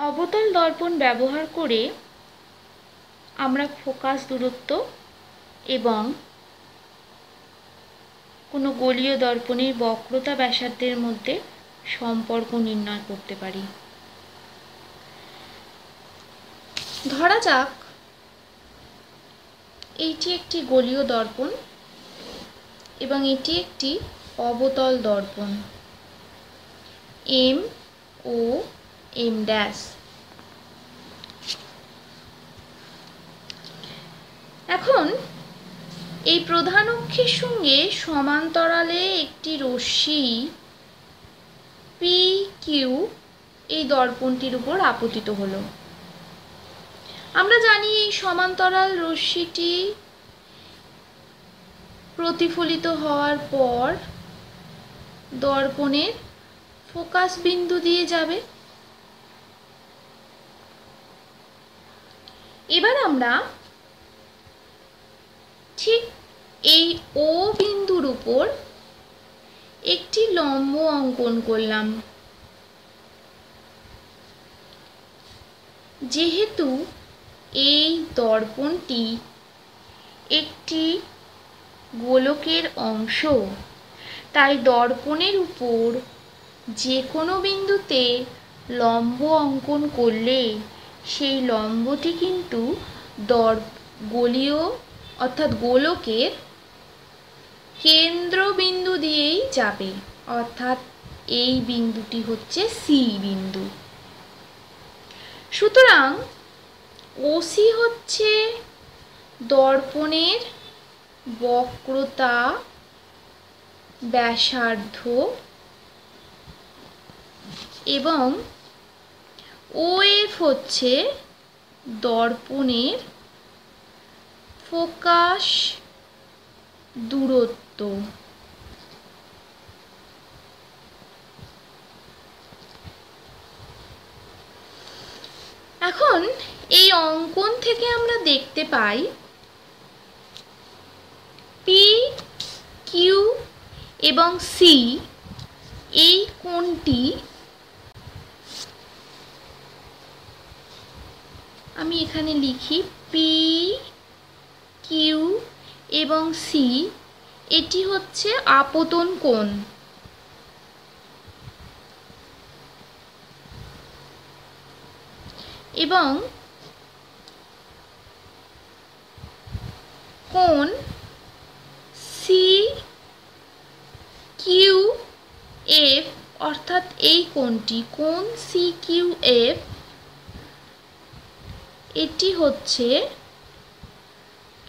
অবতল দর্পণ ব্যবহার করে আমরা ফোকাস দূরত্ব এবং কোনো গোলীয় দর্পণের বক্রতা ব্যাসার্ধের মধ্যে সম্পর্ক নির্ণয় করতে পারি। ধরা যাক এইটি একটি গোলীয় দর্পণ এবং এটি একটি অবতল দর্পণ এম ও এম ড্যাশ। এখন এই প্রধান অক্ষের সঙ্গে সমান্তরালে একটি রশ্মি পি কিউ এই দর্পণটির উপর আপতিত হলো। আমরা জানি এই সমান্তরাল রশ্মিটি প্রতিফলিত হওয়ার পর দর্পণের ফোকাস বিন্দু দিয়ে যাবে। এবার আমরা ঠিক এই ও বিন্দুর উপর একটি লম্ব অঙ্কন করলাম। যেহেতু এই দর্পণটি একটি গোলকের অংশ, তাই দর্পণের উপর যে কোনো বিন্দুতে লম্ব অঙ্কন করলে সেই লম্বটি কিন্তু গোলীয় অর্থাৎ গোলকের কেন্দ্রবিন্দু দিয়েই যাবে, অর্থাৎ এই বিন্দুটি হচ্ছে সি বিন্দু। সুতরাং ওসি হচ্ছে দর্পণের বক্রতা ব্যাসার্ধ এবং ওএফ হচ্ছে দর্পণের ফোকাস দূরত্ব। এখন এই অঙ্কন থেকে আমরা দেখতে পাই পি কিউ এবং সি এই কোণটি, আমি এখানে লিখি পি কিউ এবং সি, এটি হচ্ছে আপতন কোণ। এবং কোণ সি কিউ এফ অর্থাৎ এই কোণটি কোণ সি কিউ এফ, এটি হচ্ছে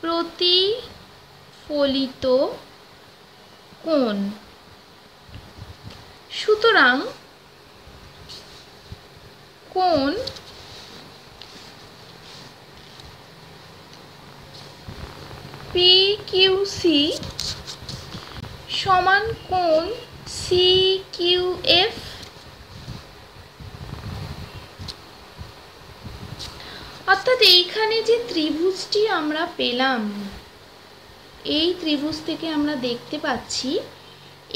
প্রতিফলিত কোণ। সুতরাং কোণ পি কিউ সি সমান কোণ সি কিউ এফ। অর্থাৎ এইখানে যে ত্রিভুজটি আমরা পেলাম, এই ত্রিভুজ থেকে আমরা দেখতে পাচ্ছি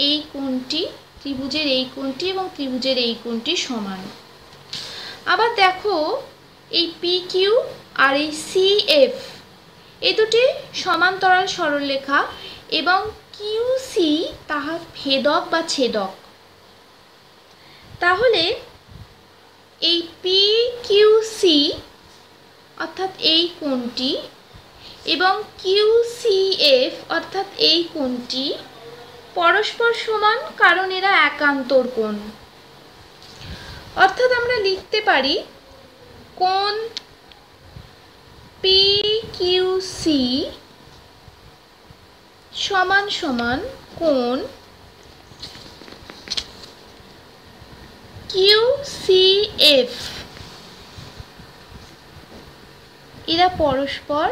এই কোণটি, ত্রিভুজের এই কোণটি এবং ত্রিভুজের এই কোণটি সমান। আবার দেখো এই পি কিউ আর এই সি এফ এই দুটি সমান্তরাল সরলরেখা এবং কিউ সি তাহার ভেদক বা ছেদক। তাহলে এই পি কিউ সি অর্থাৎ এই কোণটি এবং কিউ সি এফ অর্থাৎ এই কোণটি পরস্পর সমান, কারণ এরা একান্তর কোণ। অর্থাৎ আমরা লিখতে পারি কোণ পি কিউ সি সমান সমান কোণ কিউ সি এফ। এরা পরস্পর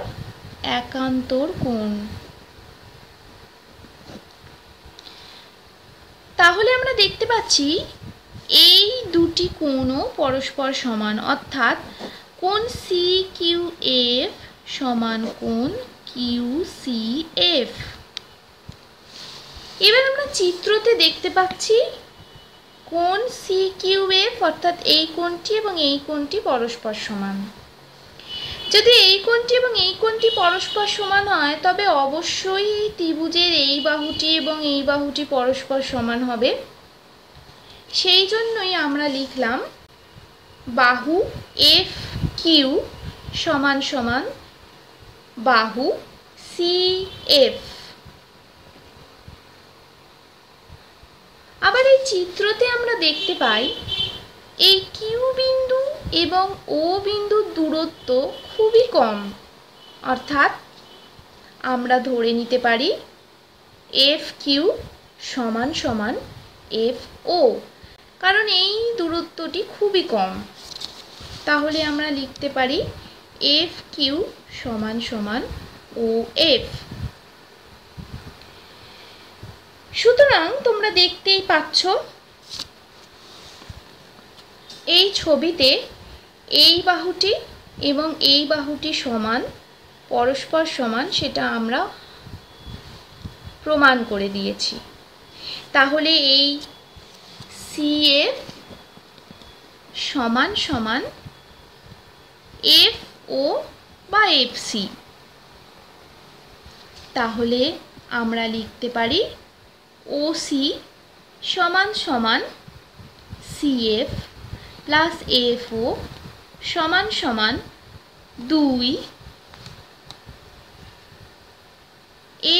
একান্তর কোণ। তাহলে আমরা দেখতে পাচ্ছি এই দুটি কোণও পরস্পর সমান, অর্থাৎ কোণ সি কিউ এফ সমান কোণ কিউ সি এফ। এবার আমরা চিত্রতে দেখতে পাচ্ছি কোণ সি কিউ এফ এফ অর্থাৎ এই কোণটি এবং এই কোণটি পরস্পর সমান। যদি এই কোণটি এবং এই কোণটি পরস্পর সমান হয় তবে অবশ্যই এই ত্রিভুজের এই বাহুটি এবং এই বাহুটি পরস্পর সমান হবে। সেই জন্যই আমরা লিখলাম বাহু এফ কিউ সমান সমান বাহু সি এফ। আবার এই চিত্রতে আমরা দেখতে পাই এই কিউ বিন্দু এবং ও বিন্দুর দূরত্ব খুবই কম, অর্থাৎ আমরা ধরে নিতে পারি এফ কিউ সমান সমান এফ ও, কারণ এই দূরত্বটি খুবই কম। তাহলে আমরা লিখতে পারি এফ কিউ সমান সমান ও এফ। সুতরাং তোমরা দেখতেই পাচ্ছ এই ছবিতে এই বাহুটি এবং এই বাহুটি সমান, পরস্পর সমান, সেটা আমরা প্রমাণ করে দিয়েছি। তাহলে এই সিএফ সমান সমান এফ ও বা এফ সি। তাহলে আমরা লিখতে পারি ও সি সমান সমান সিএফ প্লাস এফ ও সমান সমান 2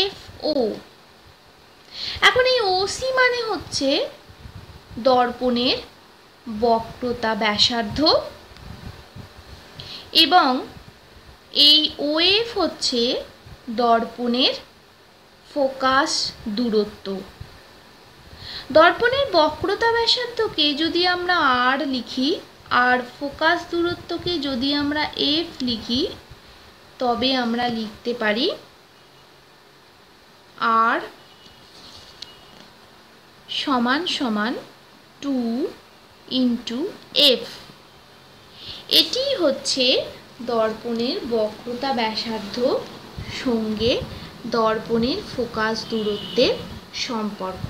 এফ ও। এখন এই ওসি মানে হচ্ছে দর্পণের বক্রতা ব্যাসার্ধ এবং এই ওএফ হচ্ছে দর্পণের ফোকাস দূরত্ব। দর্পণের বক্রতা ব্যাসার্ধকে যদি আমরা আর লিখি আর ফোকাস দূরত্বকে যদি আমরা এফ লিখি তবে আমরা লিখতে পারি আর সমান সমান 2 ইন্টু এফ। এটি হচ্ছে দর্পণের বক্রতা ব্যাসার্ধ সঙ্গে দর্পণের ফোকাস দূরত্বের সম্পর্ক।